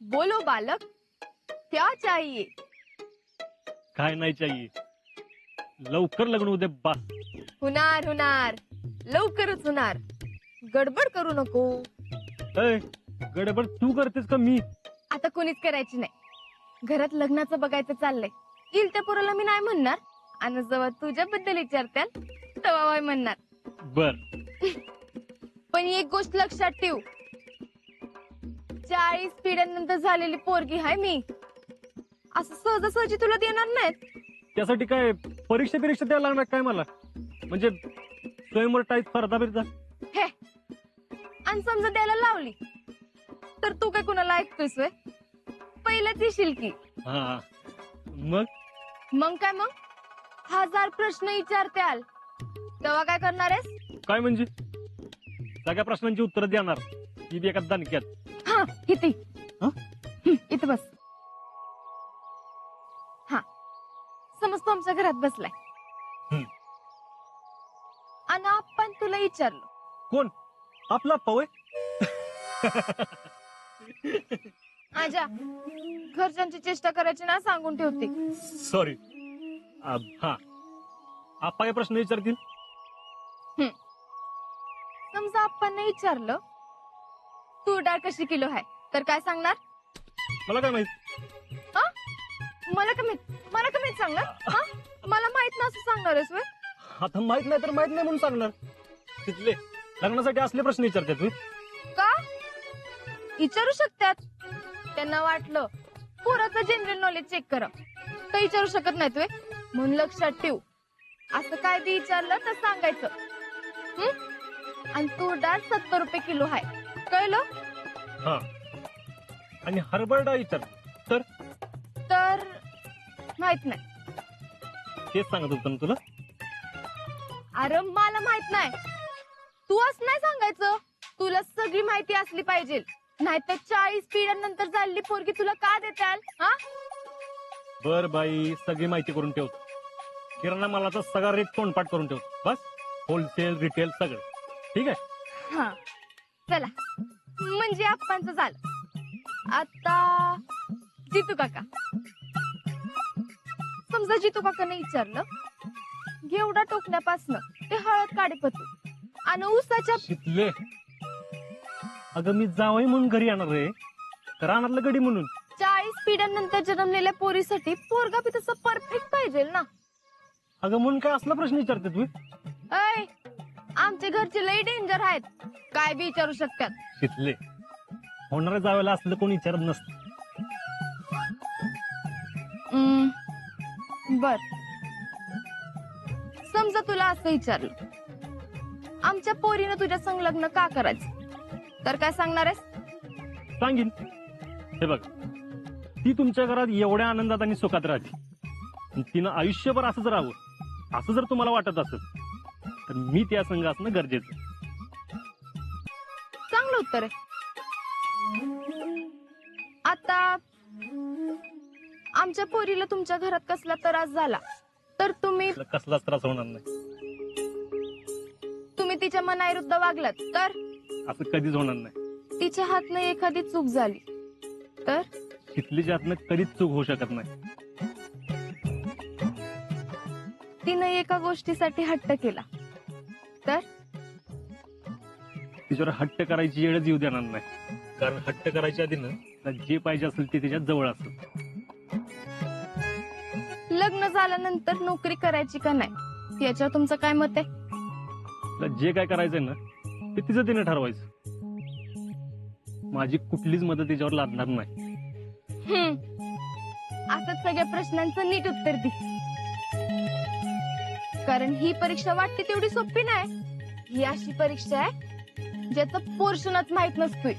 बोलो बालक, क्या चाहिए? काय नाही चाहिए, लवकर लग्न होऊ दे बस. होणार होणार, लवकरच होणार. गडबड करू नको. ए, गडबड तू करतेस का मी? आता कोणीच करायची नाही. घरात लग्नाचं बघायचं चाललंय. येईल त्या पोराला मी नाही म्हणणार, आणि जेव्हा तुझ्याबद्दल विचारत्याल तेव्हा वाय म्हणणार. बर. पण एक गोष्ट लक्षात ठेव, 40 पिढ्यांनंतर झालेली पोरगी हाय मी. असं सहजासहजी तुला देणार नाहीत. त्यासाठी काय परीक्षा द्यायला लागणार काय मला? म्हणजे स्वयंवर टाईप स्पर्धा बिरधा? हे, आणि समजा द्यायला लावली तर तू काय कुणाला ऐकतोस व्हय? पहिलेच येशील की. हा, मग मग काय मग? 1000 प्रश्न विचारत्याल तेव्हा काय करणार आहेस? काय म्हणजे सगळ्या प्रश्नांची उत्तर देणार, ती बी एका दणक्यात. हा, इथे हा? इथे बस. हा, समज तू आमच्या घरात बसलाय हम्म. आणि आपण तुला विचारलं, कोण? आपला पवय? आजा घरच्यांची चेष्टा करायची ना, सांगून ठेवते. सॉरी. हा, आपा काय प्रश्न विचारतील? समजा आपण विचारलं तूर डाळ कशी किलो आहे, तर काय सांगणार? मला काय माहित? हा? मला कमीत सांगणार? हा? मला माहित ना असं सांगणार आहेस व्हय? आता माहित नाही तर माहित नाही म्हणून सांगणार. तिथले लग्नासाठी असले प्रश्न विचारतात तुम्ही? का विचारू शकतात? त्यांना वाटलं पोराचं जनरल नॉलेज चेक करा, तर विचारू शकत नाहीत व्हय? म्हणून लक्षात ठेव, असं काय बी विचारलं तर सांगायचं. आणि तूर डाळ 70 रुपये किलो आहे, कळलं? हा, आणि हरभरा डाळ विचार तर माहित नाही. तेच सांगत होतं ना तुला. अरे मला माहित नाही, तू असं नाही सांगायचं. तुला सगळी माहिती असली पाहिजे, नाहीतर 40 पिढ्यांनंतर झालेली पोरगी तुला का देताल? हा, बर बाई, सगळी माहिती करून ठेवतो. किराणा मालाचा सगळा रेट तोंडपाठ करून ठेवतो. बस, होलसेल रिटेल सगळं ठीक आहे. हा, चला म्हणजे आपणच झालं. आता जितू काका. समजा जितू काकाने विचारलं, घेवडा टोकण्यापासनं ते हळद काढेपतू आणि ऊसाच्या शिकले. अगं मी जावई म्हणून घरी येणार रे, रानातलं गडी म्हणून. 40 पिढ्यांनंतर जन्मलेल्या पोरीसाठी पोरगा बी तसं परफेक्ट पाहिजे ना. अगं म्हणून काय असला प्रश्न विचारते तुम्ही? ऐ, आमच्या घरचे लई डेंजर आहेत, काय बी विचारू शकतात. शिकले. होणाऱ्या जावेला असलं कोणी विचारत नसतं. बर, समजा तुला असं विचारलं, आमच्या पोरीनं तुझ्या संग लग्न का करायचं, तर काय सांगणार आहेस? सांगीन. हे बघ, ती तुमच्या घरात एवढ्या आनंदात आणि सुखात राहते, तिनं आयुष्यभर असंच राहावं असं जर तुम्हाला वाटत असेल तर मी त्या संघ असणं गरजेचं. चांगलं उत्तर आहे. आता आमच्या पोरीला तुमच्या घरात कसला त्रास झाला तर तुम्ही कसलाच त्रास होणार नाही. तिच्या मनाविरुद्ध वागलात तर असं कधीच होणार नाही. तिच्या हातनं एखादी चूक झाली तर शिकलीच्या हातनं कधीच चूक होऊ शकत नाही. तिनं एका गोष्टीसाठी हट्ट केला तर तिच्यावर हट्ट करायची वेळच येऊ देणार नाही, कारण हट्ट करायच्या आधी ना जे पाहिजे असेल ते तिच्या जवळ असेल. लग्न झाल्यानंतर नोकरी करायची का नाही याच्यावर तुमचं काय मत आहे? तिला जे काय करायचंय ना ते तिचं तिने ठरवायचं. माझी कुठलीच मदत तिच्यावर लादणार नाही. असंच सगळ्या प्रश्नांचं नीट उत्तर दे, कारण ही परीक्षा वाटते तेवढी सोपी नाही. ही अशी परीक्षा आहे ज्याचं पोर्शनच माहित नसतोय.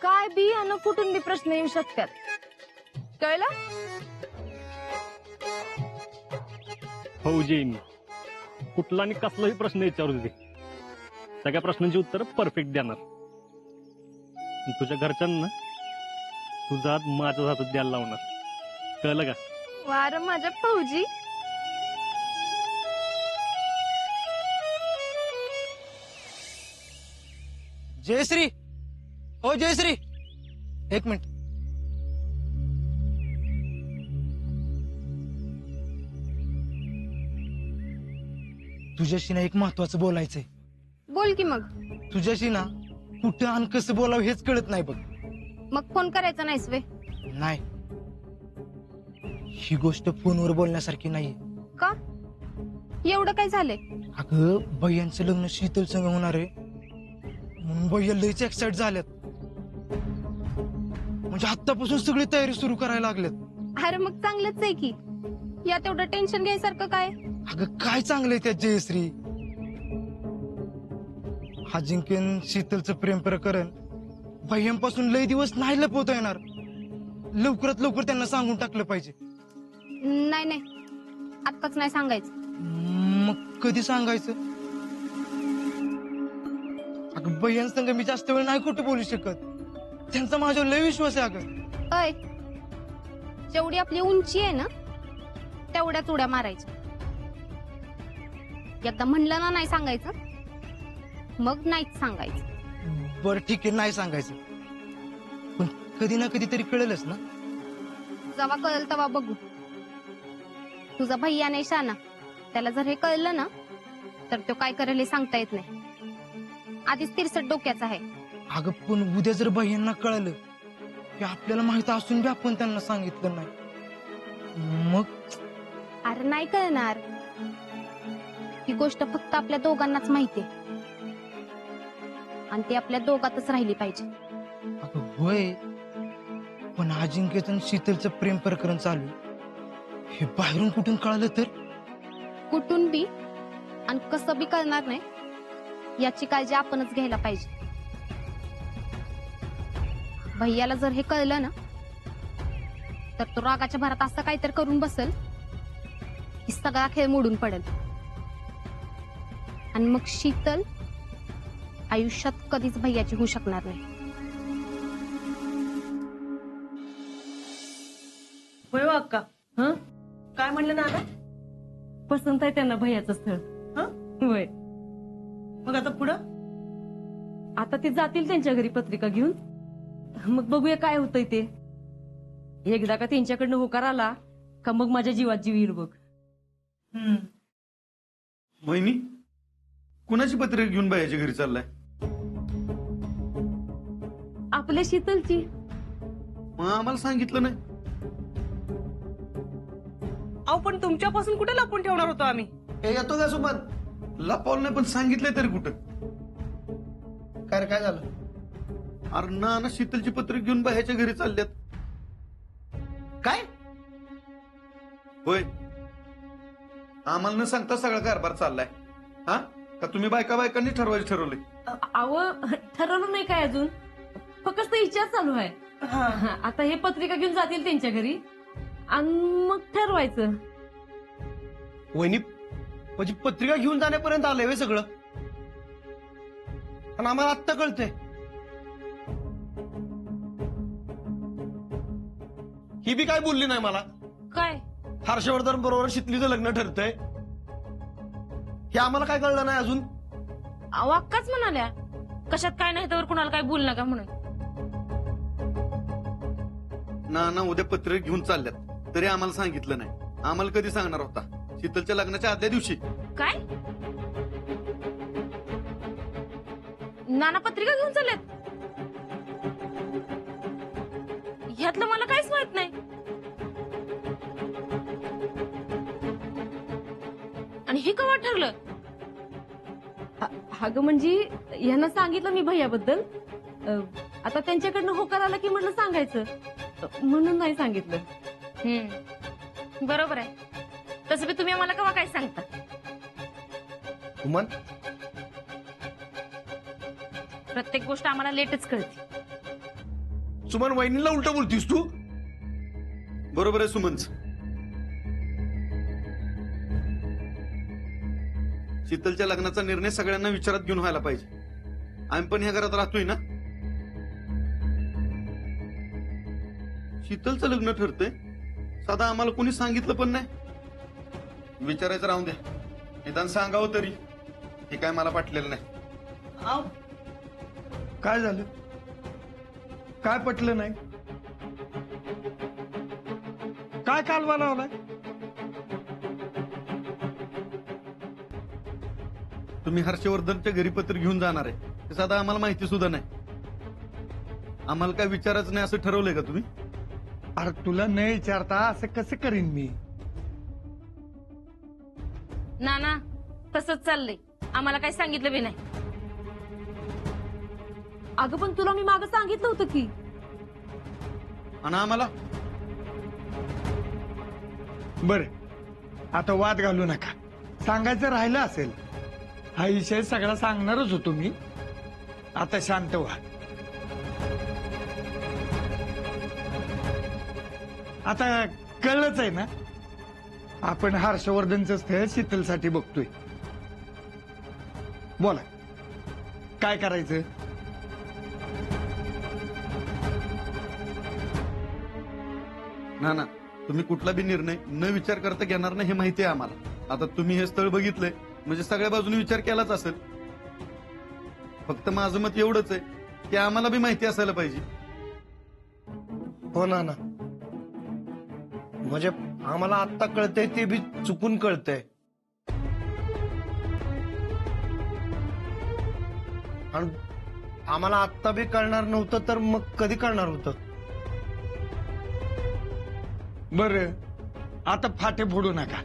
काय बी आणि कुठून बी प्रश्न येऊ शकतात, कळलं? फौजी मी कुठला आणि कसलाही प्रश्न विचारू दे, सगळ्या प्रश्नांची उत्तर परफेक्ट देणार. तुझ्या घरच्यांना तुझा हात माझ्या हातात द्यायला लावणार, कळलं का? वार माझ्या फौजी. जयश्री, ओ जयश्री, एक मिनिट. तुझ्याशी ना एक महत्वाचं बोलायचंय. बोल की मग. तुझ्याशी ना कुठं आणि कसं बोलावं हेच कळत नाही बघ. मग फोन करायचा नाहीस वे? नाही, ही गोष्ट फोनवर बोलण्यासारखी नाहीये. का? एवढं काय झालंय? अगं भैयांचं लग्न शीतल संग होणार आहे म्हणून भैया लयच एक्साइट झाल्यात. म्हणजे आत्तापासून सगळी तयारी सुरू करायला लागल्यात. अरे मग चांगलंच आहे की. यात एवढं टेन्शन घ्यायसारखं काय? अगं काय चांगलंय त्या जयश्री. अजिंक्यन शीतलचं प्रेम प्रकरण भैयांपासून लय दिवस नाही लपवता येणार. लवकरात लवकर त्यांना सांगून टाकलं पाहिजे. नाही नाही, आत्ताच नाही सांगायचं. मग कधी सांगायचं? अगं भैयांसंग मी जास्त वेळ नाही कुठे बोलू शकत. त्यांचा माझ्यावर लय विश्वास आहे. अगं अय, जेवढी आपली उंची आहे ना तेवढ्याच उड्या मारायच्या. एकदा म्हणलं ना नाही सांगायचं, मग नाहीच सांगायचं. बरं ठीक आहे, नाही सांगायचं. पण कधी ना कधी तरी कळेलच ना. जेव्हा कळेल तेव्हा बघू. तुझा भैया नाही शाना, त्याला जर हे कळलं ना तर तो काय करेल हे सांगता येत नाही. आधीच तिरसट डोक्याचा आहे. अगं पण उद्या जर भैयांना कळलं की आपल्याला माहित असून बी आपण त्यांना सांगितलं नाही, मग अरे नाही कळणार. ही गोष्ट फक्त आपल्या दोघांनाच माहितीये आणि ती आपल्या दोघातच राहिली पाहिजे. अगं होय, पण अजिंक्यचं आणि शीतलचं प्रेम प्रकरण चालू आहे. हे बाहेरून कुठून कळालं तर? कुठून बी आणि कसं बी कळणार नाही याची काळजी आपणच घ्यायला पाहिजे. भैयाला जर हे कळलं ना तर तो रागाच्या भरात असं काहीतरी करून बसल की सगळा खेळ मोडून पडेल. आणि मग शीतल आयुष्यात कधीच भैयाची होऊ शकणार नाही. होय हो अक्का. हं? काय म्हणलं ना आता? पसंत आहे त्यांना भैयाचं स्थळ. हं? होय. मग आता पुढं? आता ते जातील त्यांच्या घरी पत्रिका घेऊन, मग बघूया काय होतंय ते. एकदा का त्यांच्याकडनं होकार आला का मग माझ्या जीवात जीव येईल बघ. वहिनी, कुणाची पत्रिका घेऊन बायाच्या घरी चाललाय? आपल्या शीतलची. मग आम्हाला सांगितलं नाही. अहो पण तुमच्यापासून कुठे लपून ठेवणार होतो आम्ही? हे येतो का सोबत? लपवलं नाही पण सांगितलंय तरी कुठं? काय रे, काय झालं? अरे ना शीतलची पत्रिका घेऊन बायाच्या घरी चालल्यात. काय? होय, आम्हाला न सांगता सगळा कारभार चाललाय. हा का तुम्ही बायकांनी ठरवायचं ठरवलंय? अव ठरवलं नाही काय अजून, फक्त इच्छा चालू आहे. आता हे पत्रिका घेऊन जातील त्यांच्या घरी आणि मग ठरवायचं. वहिनी, म्हणजे पत्रिका घेऊन जाण्यापर्यंत आलंय वे सगळं, आणि आम्हाला आत्ता कळतंय. ही बी काय बोलली नाही मला. काय? हर्षवर्धन बरोबर शीतलीचं लग्न ठरतंय हे आम्हाला काय कळलं नाही अजून. अहो अक्काच म्हणाल्या कशात काय नाही तर कुणाला काय बोल नका म्हणून. ना उद्या पत्रिका घेऊन चालल्यात तरी आम्हाला सांगितलं नाही. आम्हाला कधी सांगणार होता? शीतलच्या लग्नाच्या आदल्या दिवशी. काय? नाना पत्रिका घेऊन चाललेत? ह्यातलं मला काहीच माहित नाही. आणि हे केव्हा ठरलं? अगं म्हणजे ह्यांना सांगितलं मी भैयाबद्दल. आता त्यांच्याकडनं होकार आला की म्हटलं सांगायचं, म्हणून नाही सांगितलं. बरोबर आहे. तसं बी तुम्ही आम्हाला केव्हा काय सांगता? उमन, प्रत्येक गोष्ट आम्हाला लेटच कळते. सुमन, वहिनीला उलट बोलतीस तू. बरोबर आहे सुमनच. शीतलच्या लग्नाचा निर्णय सगळ्यांना विचारात घेऊन व्हायला पाहिजे. आम्ही पण ह्या घरात राहतोय ना. शीतलचं लग्न ठरतंय, साधा आम्हाला कोणी सांगितलं पण नाही. विचारायचं राहून द्या, निदान सांगावं तरी. हे काय मला पटलेलं नाही. काय झालं? काय पटलं नाही? काय कालवा लावलाय? तुम्ही हर्षवर्धनच्या घरी पत्र घेऊन जाणार आहे हे साधा आम्हाला माहिती सुद्धा नाही. आम्हाला काय विचारायचं नाही असं ठरवलंय का तुम्ही? अरे तुला न विचारता असं कसं करीन मी? नाना तसंच चाललंय, आम्हाला काही सांगितलं बी नाही. अगं पण तुला मी मागं सांगितलं होतं की. आणि आम्हाला बर, आता वाद घालू नका. सांगायचं राहिलं असेल, हा विषय सगळा सांगणारच होतो मी. आता शांत व्हा. आता कळलंच आहे ना, आपण हर्षवर्धनचं स्थळ शीतलसाठी बघतोय. बोला, काय करायचं? ना तुम्ही कुठला बी निर्णय न विचार करता घेणार नाही हे माहिती आहे आम्हाला. आता तुम्ही हे स्थळ बघितलंय म्हणजे सगळ्या बाजूने विचार केलाच असेल. फक्त माझं मत एवढंच आहे की आम्हाला बी माहिती असायला पाहिजे. हो ना. म्हणजे आम्हाला आत्ता कळतंय ते बी चुकून कळतंय. आणि आम्हाला आत्ता बी कळणार नव्हतं तर मग कधी कळणार होतं? बर, आता फाटे फोडू नका.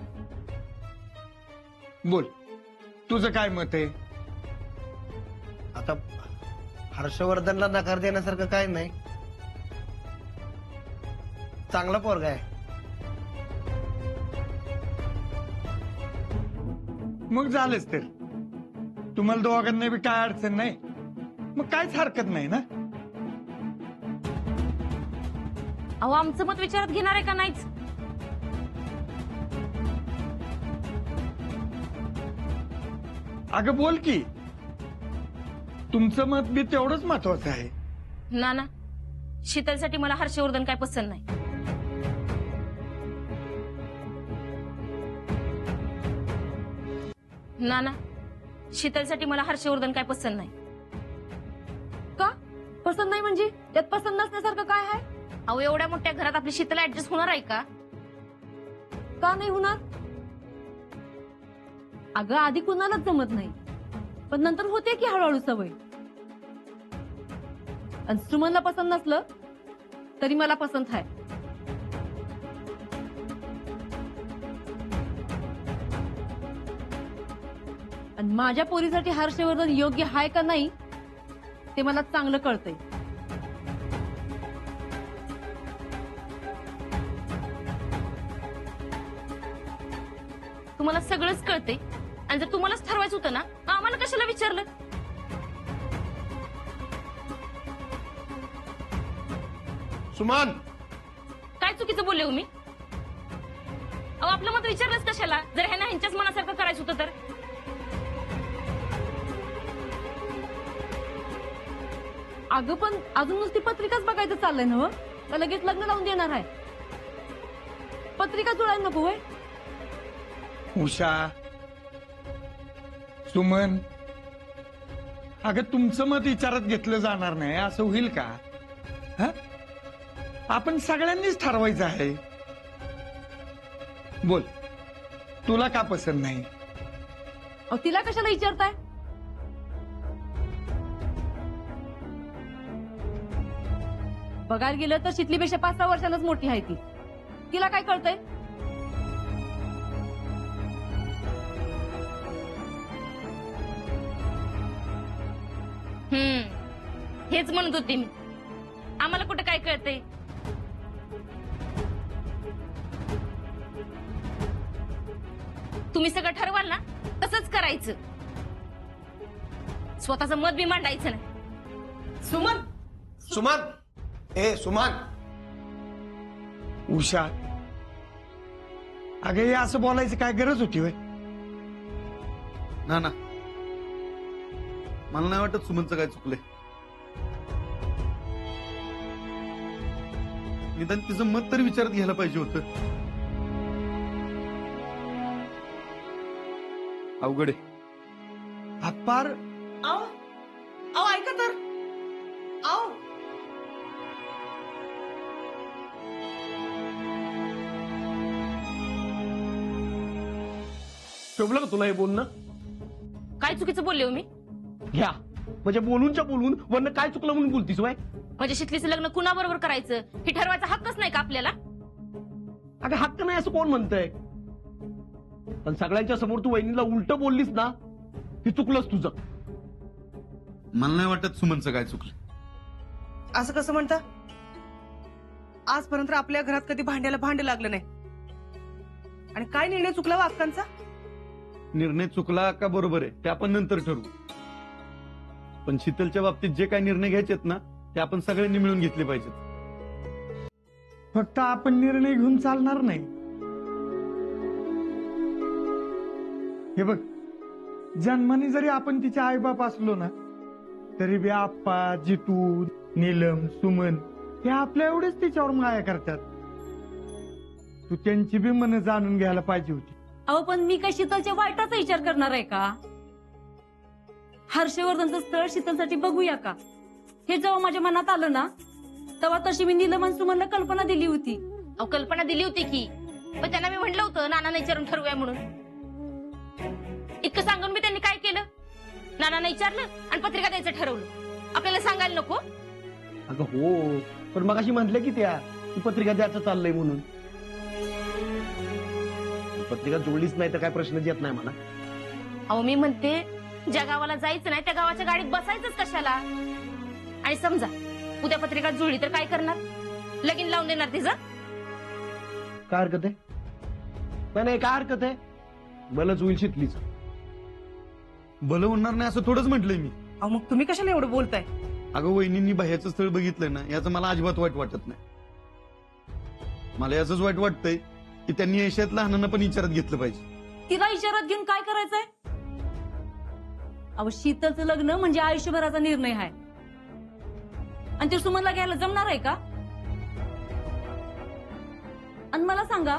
बोल, तुझं काय मत आहे? आता हर्षवर्धनला नकार देण्यासारखं काय नाही. चांगला पोरगा आहे. मग झालंच तर. तुम्हाला दोघांना बी काय अडचण नाही, मग काहीच हरकत नाही ना. अहो आमचं मत विचारात घेणार आहे का नाहीच? अगं बोल की, तुमचं मत बी तेवढंच महत्वाचं आहे. नाना शीतलसाठी मला हर्षवर्धन काय पसंत नाही. नाना शीतलसाठी मला हर्षवर्धन काय पसंत नाही. का पसंत नाही म्हणजे त्यात पसंत नसण्यासारखं काय आहे? अहो एवढ्या मोठ्या घरात आपली शीतल ऍडजस्ट होणार आहे का? का नाही होणार? अगं आधी कुणालाच जमत नाही, पण नंतर होते की हळूहळू सवय. आणि सुमनला पसंत नसलं तरी मला पसंत आहे. आणि माझ्या पोरीसाठी हर्षवर्धन योग्य आहे का नाही ते मला चांगलं कळतंय. तुम्हाला सगळंच कळतंय आणि जर तुम्हालाच ठरवायचं होतं ना आम्हाला कशाला विचारलं? सुमन, काय चुकीचं बोलले हो मी? अहो आपलं मत विचारलंच कशाला जर ह्यांना ह्यांच्याच मनासारखं करायचं होतं तर? अगं पण अजून नुसती पत्रिकाच बघायचं चाललंय ना, का लगेच लग्न लावून देणार आहे? पत्रिका जुळायला नको होय? उषा, सुमन, अगं तुमचं मत विचारात घेतलं जाणार नाही असं होईल का? हं? आपण सगळ्यांनीच ठरवायचं आहे. बोल, तुला का पसंत नाही? अहो तिला कशाला विचारताय? बघायला गेलं तर शितलीपेक्षा 5-6 वर्षांनाच मोठी आहे ती. तिला काय कळतंय? हेच म्हणत होते मी, आम्हाला कुठं काय कळतंय? तुम्ही सगळं ठरवाल ना तसंच करायचं, स्वतःचं मत बी मांडायचं नाही. सुमन, सुमन, ए सुमन, उषा, अगं हे असं बोलायची काय गरज होती होय? ना मला नाही वाटत सुमनचं काय चुकलंय. निदान तिचं मत तरी विचारात घ्यायला पाहिजे होतं. अवघड आहे. हातपार आओ आओ ऐका तर, आओ शोभलं का तुला हे बोलणं? काय चुकीचं बोलले हो मी? घ्या म्हणजे बोलूनच्या बोलून वरनं काय चुकलं म्हणून बोलतीस वय? म्हणजे शितलीचं लग्न कुणाबरोबर करायचं हे ठरवायचा हक्कच नाही का आपल्याला? अगं हक्क नाही असं कोण म्हणतंय? पण सगळ्यांच्या समोर तू वहिनीला उलट बोललीस ना, हे चुकलंच तुझं. मला नाही वाटत सुमनचं काय चुकलं. असं कसं म्हणता? आजपर्यंत आपल्या घरात कधी भांड्याला भांडे लागलं नाही. आणि काय निर्णय चुकला वा अक्कांचा? निर्णय चुकला का बरोबर आहे ते आपण नंतर ठरवू. पण शीतलच्या बाबतीत जे काही निर्णय घ्यायचेत ना ते आपण सगळ्यांनी मिळून घेतले पाहिजेत. फक्त आपण निर्णय घेऊन चालणार नाही. हे बघ, जन्माने जरी आपण तिचे आईबाप असलो ना, तरी बी आप्पा, जितू, नीलम, सुमन हे आपल्या एवढेच तिच्यावर माया करतात. तू त्यांची बी मन जाणून घ्यायला पाहिजे होती. अहो पण मी काय शीतलच्या वाईटाचा विचार करणार आहे का? हर्षवर्धनचं स्थळ शीतलसाठी बघूया का, हे जेव्हा माझ्या मनात आलं ना, तेव्हा तशी मी नीलम आणि सुमनला कल्पना दिली होती. अहो कल्पना दिली होती की, पण त्यांना मी म्हटलं होतं नानांना विचारून ठरवूया म्हणून. इतकं सांगून मी त्यांनी काय केलं? नानांना विचारलं आणि पत्रिका द्यायचं ठरवलं. आपल्याला सांगायला नको? अगं हो, पण मगाशी म्हटलं की त्या ती पत्रिका द्यायचं चाललंय म्हणून. पत्रिका जोडलीच नाही तर काय प्रश्नच येत नाही मला. अहो मी म्हणते ज्या गावाला जायचं नाही त्या गावाच्या गाडीत बसायचंच कशाला? आणि समजा उद्या पत्रिका जुळली तर काय करणार? लगीन लावून देणार तिचं? काय हरकत आहे? नाही काय हरकत आहे? भलंच होईल शितलीच. भलं होणार नाही असं थोडंच म्हटलंय मी. अहो मग तुम्ही कशाला एवढं बोलताय? अगं वहिनींनी भैयाचं स्थळ बघितलंय ना, याचं मला अजिबात वाईट वाटत नाही. मला याचंच वाईट वाटतंय की त्यांनी यशात लहानांना पण विचारात घेतलं पाहिजे. तिला इशारात घेऊन काय करायचंय? अहो शीतलचं लग्न म्हणजे आयुष्यभराचा निर्णय आहे, आणि ते सुमनला घ्यायला जमणार आहे का? आणि मला सांगा,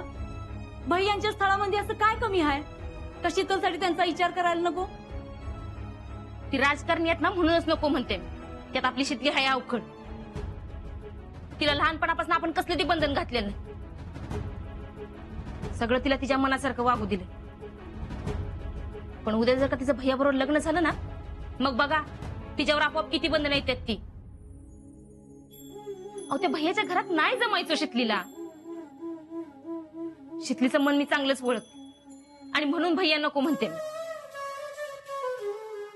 भैयांच्या स्थळामध्ये असं काय कमी आहे का शीतलसाठी त्यांचा विचार करायला नको? ती राजकारणी आहेत ना म्हणूनच नको म्हणते. त्यात आपली शितली हाय अवखड. तिला लहानपणापासून आपण कसले ती बंधन घातलेलं नाही. सगळं तिला तिच्या मनासारखं वागू दिलं. पण उद्या जर का तिचं भैयाबरोबर लग्न झालं ना, मग बघा तिच्यावर आपोआप किती बंधनं येतात ती. अहो त्या भैयाच्या घरात नाही जमायचं शितलीला. शितलीचं मन मी चांगलंच ओळखते आणि म्हणून भैया नको म्हणते मी.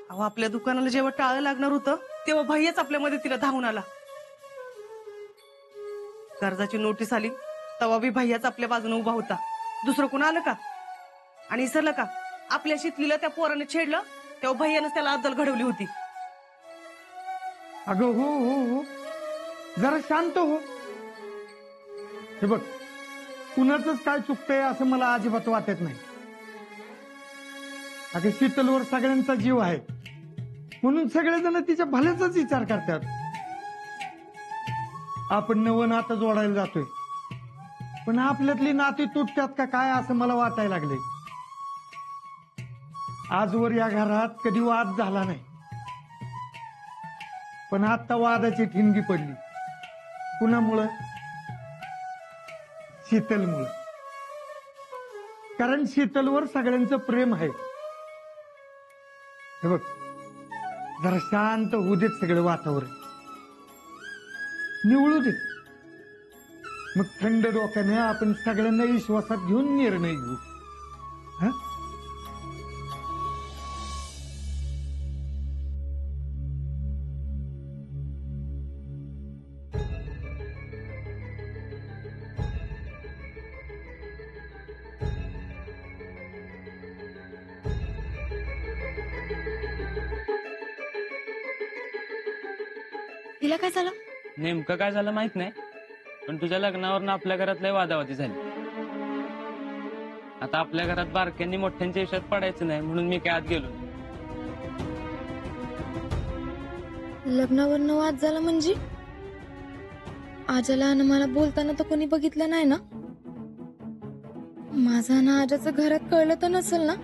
अहो आपल्या दुकानाला जेव्हा टाळं लागणार होतं तेव्हा भैयाच आपल्या मदतीला धावून आला. कर्जाची नोटीस आली तेव्हा बी भैयाच आपल्या बाजूने उभा होता. दुसरं कोण आलं का? आणि विसरलं का, आपल्या शितलीला त्या पोराने छेडलं तेव्हा भैयानंच त्याला अद्दल घडवली होती. अगं हो हो हो, जरा शांत हो. हे बघ, कुणाचंच काय चुकतंय असं मला अजिबात वाटत नाही. अगं शीतलवर सगळ्यांचा जीव आहे म्हणून सगळेजण तिच्या भल्याचाच विचार करतात. आपण नवं नातं जोडायला जातोय, पण आपल्यातली नाती तुटतात का काय असं मला वाटायला लागले. आजवर या घरात कधी वाद झाला नाही, पण आता वादाची ठिणगी पडली. कुणामुळं? शीतलमुळं. कारण शीतलवर सगळ्यांचं प्रेम आहे. हे बघ, जरा शांत होऊ देत सगळं वातावरण, निवळू देत. मग थंड डोक्याने आपण सगळ्यांना विश्वासात घेऊन निर्णय घेऊ. हा? तिला काय झालं? नेमकं काय झालं माहित नाही, पण तुझ्या लग्नावरनं आपल्या घरात लय वादावादी झाली. आता आपल्या घरात बारक्यांनी मोठ्यांच्या विषयात पडायचं नाही म्हणून मी काय आत गेलो. लग्नावरनं वाद झाला म्हणजे? आजाला आणि मला बोलताना तर कोणी बघितलं नाही ना? माझा ना आजाचं घरात कळलं तर नसेल ना?